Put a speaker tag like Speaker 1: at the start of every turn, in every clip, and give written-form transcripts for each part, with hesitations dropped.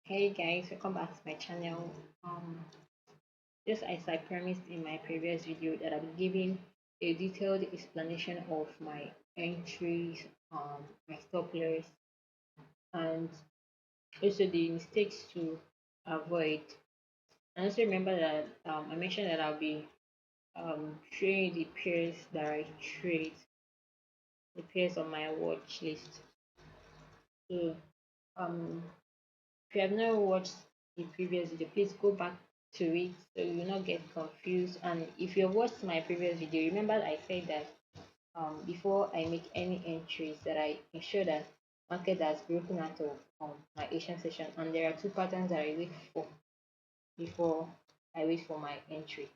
Speaker 1: Hey guys, welcome back to my channel. Just as I promised in my previous video that I'm giving a detailed explanation of my entries, my stop loss, and also the mistakes to avoid. And also remember that I mentioned that I'll be showing the pairs that I trade, the pairs on my watch list. So um if you have not watched the previous video, please go back to it so you will not get confused. And if you have watched my previous video, remember I said that before I make any entries that I ensure that market has broken out of my Asian session, and there are two patterns that I wait for before I wait for my entry.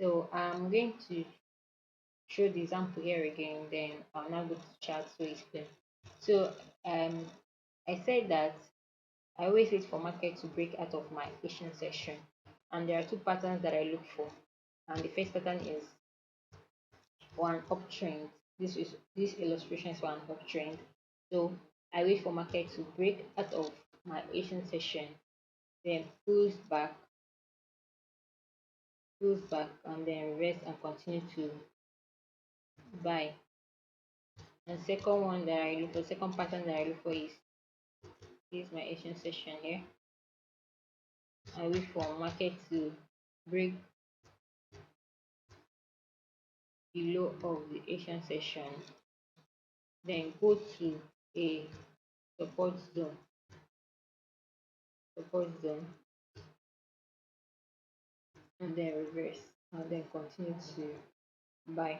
Speaker 1: So I'm going to show the example here again, then I'll now go to chart to explain. So um I said that I always wait for market to break out of my Asian session, and there are two patterns that I look for. And the first pattern is one uptrend. This illustration is one uptrend. So I wait for market to break out of my Asian session, then pulls back, and then reverse and continue to buy. And second one that I look for, second pattern that I look for is this my Asian session here. I wait for market to break the low of the Asian session, then go to a support zone, support zone, and then reverse, and then continue to buy.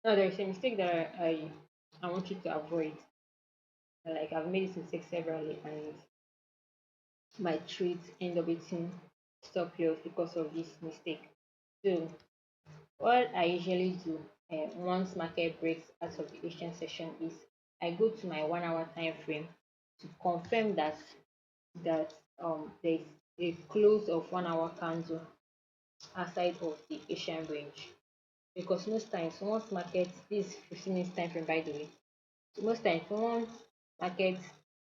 Speaker 1: Now there's a mistake that I want you to avoid. Like I've made this mistake severally, and my trades end up hitting stop loss because of this mistake. So what I usually do once market breaks out of the Asian session is I go to my 1 hour time frame to confirm that there's a close of 1 hour candle outside of the Asian range. Because most times once market this 15 minutes time frame by the way, so most times once market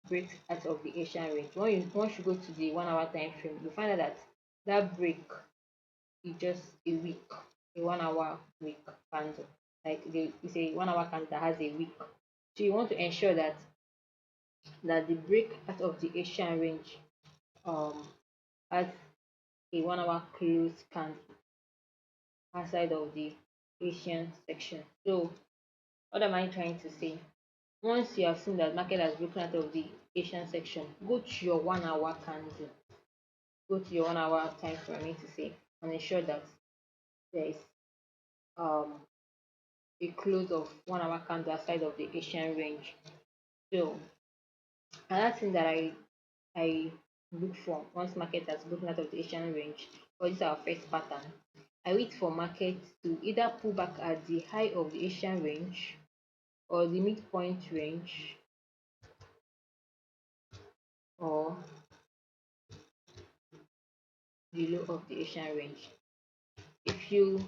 Speaker 1: breaks out of the Asian range, once you go to the 1 hour time frame, you find out that that break is just a week, a 1 hour week candle. Like it's a 1 hour candle that has a week. So you want to ensure that the break out of the Asian range um has a 1 hour close candle outside of the Asian section. So what am I trying to say? Once you have seen that market has broken out of the Asian section, go to your 1 hour candle, go to your 1 hour time frame, I mean to say, and ensure that there is um a close of 1 hour candle outside of the Asian range. So another thing that I look for once market has broken out of the Asian range, or this is our first pattern, I wait for market to either pull back at the high of the Asian range or the midpoint range, or the low of the Asian range. If you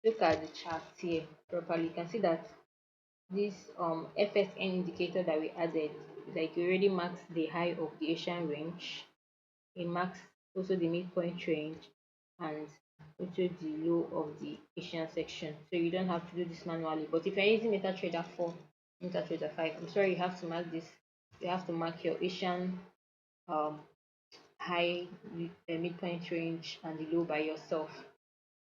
Speaker 1: look at the chart here properly, you can see that this FSN indicator that we added, like it already marks the high of the Asian range. It marks also the midpoint range and also the low of the Asian section. So you don't have to do this manually. But if you're using MetaTrader 4, MetaTrader 5, I'm sorry, you have to mark this. You have to mark your Asian um high, midpoint range and the low by yourself.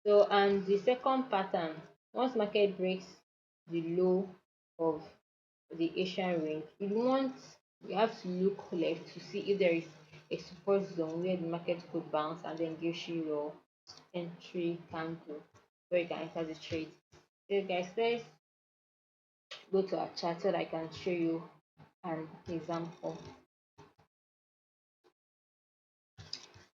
Speaker 1: So and the second pattern, once market breaks the low of the Asian range, you have to look left to see if there is a support zone where the market could bounce and then gives you your entry candle where you can enter the trade. So guys, let's go to our chart so that I can show you an example.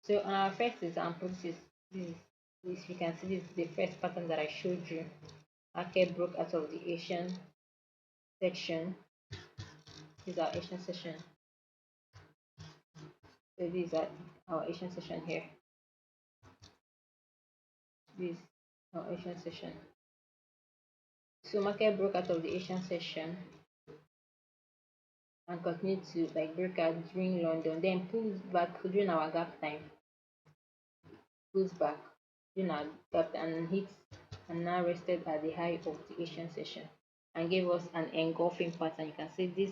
Speaker 1: So on our first example, this you can see this is the first pattern that I showed you. Market broke out of the Asian section. This is our Asian section. So this is our Asian section here. This is our Asian section. So market broke out of the Asian section and continued to like break out during London, then pulls back during our gap time, pulls back during our gap and hits and now rested at the high of the Asian session and gave us an engulfing pattern. You can see this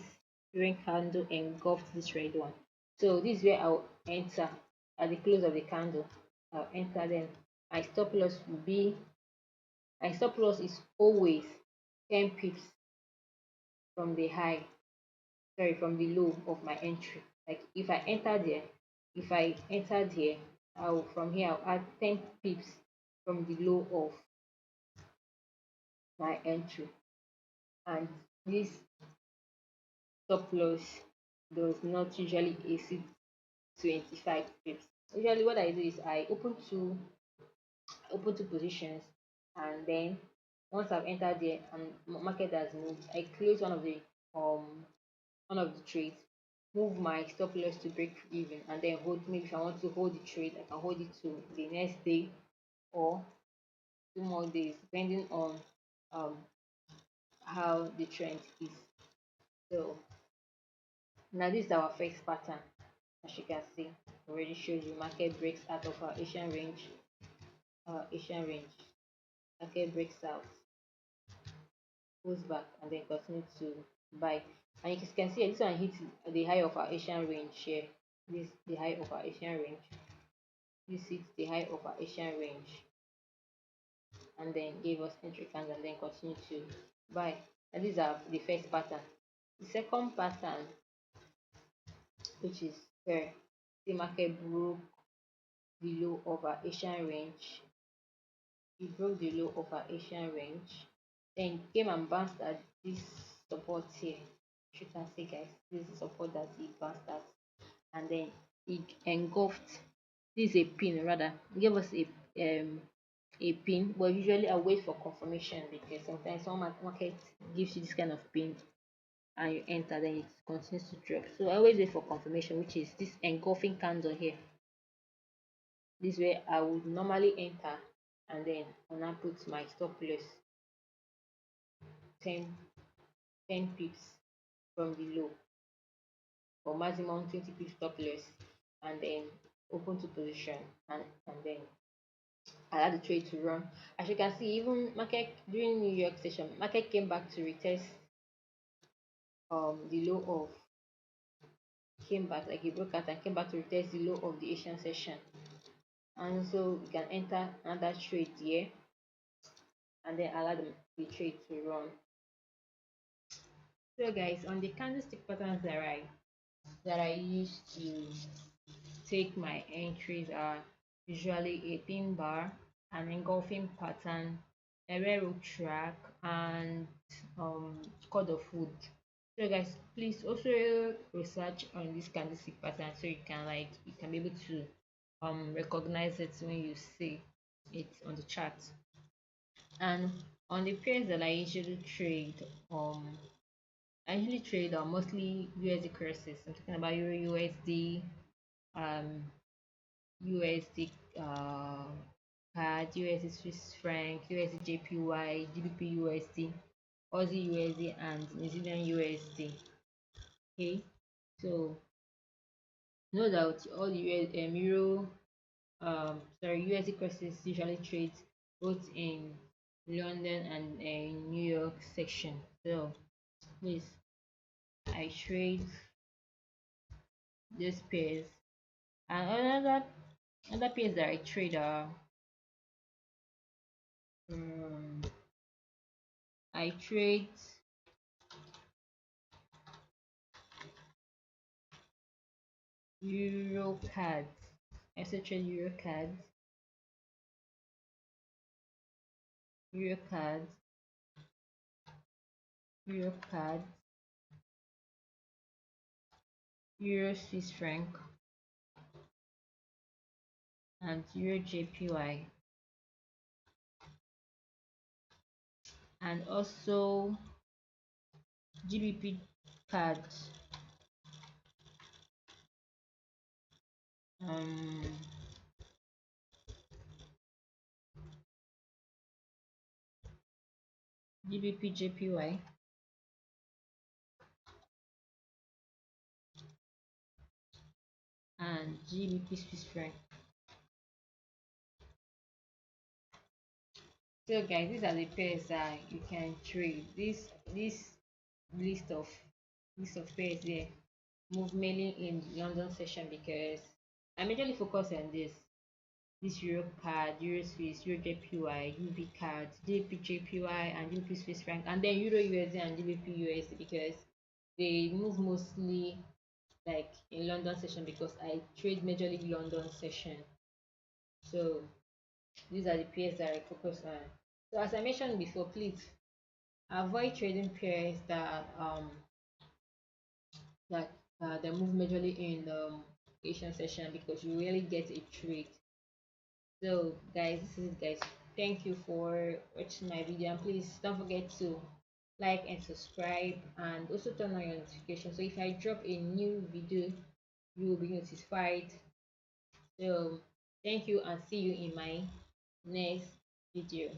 Speaker 1: green candle engulfed this red one. So this is where I'll enter at the close of the candle. I'll enter, then my stop loss will be, my stop loss is always 10 pips from the high, sorry, from the low of my entry. Like if I enter there, if I entered here, I'll from here I'll add 10 pips from the low of my entry. And this stop loss does not usually exceed 25 pips. Usually what I do is I open two positions, and then once I've entered there and market has moved, I close um one of the trades, move my stop loss to break even, and then hold. Maybe if I want to hold the trade, I can hold it to the next day or 2 more days, depending on um how the trend is. So now this is our first pattern. As you can see, already shows you market breaks out of our Asian range. Market breaks out, pulls back, and then continue to buy. And you can see this one hits the high of our Asian range here. This is the high of our Asian range. This hits the high of our Asian range, and then gave us entry candle and then continue to buy. And these are the first pattern. The second pattern, which is where the market broke the low of our Asian range. It broke the low of our Asian range, then came and bounced at this support here. You can see, guys, this is support that it bounced at, and then it engulfed. This is a pin, rather, it gave us a pin, but usually I wait for confirmation because sometimes some market gives you this kind of pin and you enter, then it continues to drop. So I always wait for confirmation, which is this engulfing candle here. This way I would normally enter, and then I'll now put my stop loss 10 pips from the low, or maximum 20 pips stop loss, and then open to position, and then allow the trade to run. As you can see, even market during New York session, market came back to retest the low of, came back like a broke out and came back to retest the low of the Asian session. And so you can enter another trade here and then allow the trade to run. So guys, on the candlestick patterns that I use to take my entries are usually a pin bar, an engulfing pattern, a railroad track, and cord of wood. So guys, please also research on this candlestick pattern so you can be able to recognize it when you see it on the chart. And on the pairs that I usually trade, mostly USD currencies. I'm talking about Euro USD, um, USD CAD, USD Swiss franc, USD JPY, GBP USD, Aussie USD, and New Zealand USD. Okay, so know that all the USD currencies usually trade both in London and in New York section. So please, I trade these pairs, and other pairs that I trade are um, I trade Euro cards. I also trade Euro cards, Euro cards, Euro Swiss franc, and Euro JPY, and also GBP cards, um, GBP JPY, and GBP Swiss franc. So guys, these are the pairs that you can trade. This list of list of pairs here move mainly in London session because I majorly focus on this Euro card, Euro Swiss, Euro JPY, UB card, JP JPY, and UP Swiss franc, and then Euro USD and GBP USD because they move mostly like in London session because I trade majorly London session. So these are the pairs that I focus on. So as I mentioned before, please avoid trading pairs that move majorly in Asian session because you really get a trade. So guys, this is it guys. Thank you for watching my video and please don't forget to like and subscribe and also turn on your notifications so if I drop a new video you will be notified. So thank you and see you in my next video.